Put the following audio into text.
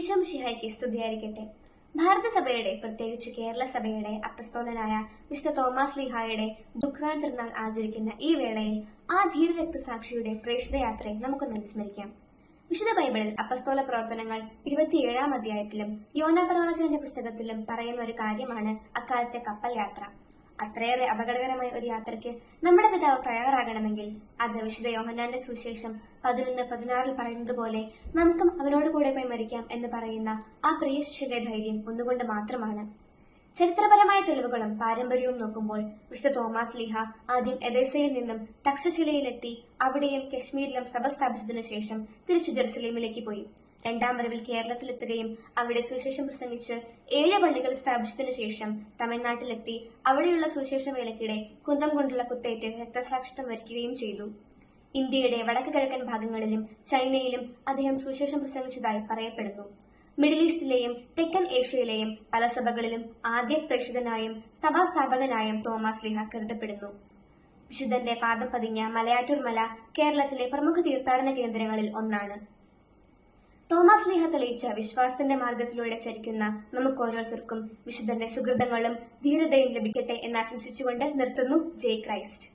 ഈശോ മിശിഹായ്ക്ക് സ്തുതിയായിരിക്കട്ടെ. ഭാരതസഭയുടെ, പ്രത്യേകിച്ച് കേരള സഭയുടെ അപ്പസ്തോലനായ വിശുദ്ധ തോമാസ് ലീഹായുടെ ദുഃഖാന തിരുനാൾ ആചരിക്കുന്ന ഈ വേളയിൽ ആ ധീരരക്തസാക്ഷിയുടെ പ്രേക്ഷിതയാത്രയെ നമുക്കൊന്ന് അനുസ്മരിക്കാം. വിശുദ്ധ ബൈബിളിൽ അപ്പസ്തോല പ്രവർത്തനങ്ങൾ 27-ാം അധ്യായത്തിലും യോനാ പ്രവാചകന്റെ പുസ്തകത്തിലും പറയുന്ന ഒരു കാര്യമാണ് അക്കാലത്തെ കപ്പൽ യാത്ര. അത്രയേറെ അപകടകരമായ ഒരു യാത്രയ്ക്ക് നമ്മുടെ പിതാവ് തയ്യാറാകണമെങ്കിൽ അത് വിശുദ്ധ യോഹന്നാന്റെ സുവിശേഷം 11:16 പറയുന്നത് പോലെ നമുക്കും അവനോട് കൂടെ പോയി മരിക്കാം എന്ന് പറയുന്ന ആ പ്രിയ ശിഷ്യന്റെ ധൈര്യം ഒന്നുകൊണ്ട് മാത്രമാണ്. ചരിത്രപരമായ തെളിവുകളും പാരമ്പര്യവും നോക്കുമ്പോൾ വിശുദ്ധ തോമാസ് ലീഹ ആദ്യം എദേസയിൽ നിന്നും തക്ഷശിലയിലെത്തി അവിടെയും കശ്മീരിലും സഭ സ്ഥാപിച്ചതിനു ശേഷം തിരിച്ചു ജെറുസലേമിലേക്ക് പോയി. രണ്ടാം വരവിൽ കേരളത്തിലെത്തുകയും അവിടെ സുവിശേഷം പ്രസംഗിച്ച് 7 പള്ളികൾ സ്ഥാപിച്ചതിനു ശേഷം തമിഴ്നാട്ടിലെത്തി അവിടെയുള്ള സുവിശേഷ വേലയ്ക്കിടെ കുന്തം കൊണ്ടുള്ള കുത്തേറ്റ് രക്തസാക്ഷിത്വം വരിക്കുകയും ചെയ്തു. ഇന്ത്യയുടെ വടക്ക് കിഴക്കൻ ഭാഗങ്ങളിലും ചൈനയിലും അദ്ദേഹം സുവിശേഷം പ്രസംഗിച്ചതായി പറയപ്പെടുന്നു. മിഡിൽ ഈസ്റ്റിലെയും തെക്കൻ ഏഷ്യയിലെയും പല സഭകളിലും ആദ്യ പ്രേക്ഷിതനായും സഭാസ്ഥാപകനായും തോമാസ് ലീഹ കരുതപ്പെടുന്നു. വിശുദ്ധന്റെ പാദം പതിഞ്ഞ മലയാറ്റൂർ മല കേരളത്തിലെ പ്രമുഖ തീർത്ഥാടന കേന്ദ്രങ്ങളിൽ ഒന്നാണ്. തോമാസ് ലീഹ തെളിയിച്ച വിശ്വാസത്തിന്റെ മാർഗത്തിലൂടെ ചരിക്കുന്ന നമുക്ക് ഓരോരുത്തർക്കും വിശുദ്ധന്റെ സുഹൃതങ്ങളും ധീരതയും ലഭിക്കട്ടെ എന്ന് ആശംസിച്ചുകൊണ്ട് നിർത്തുന്നു. ജയ് ക്രൈസ്റ്റ്.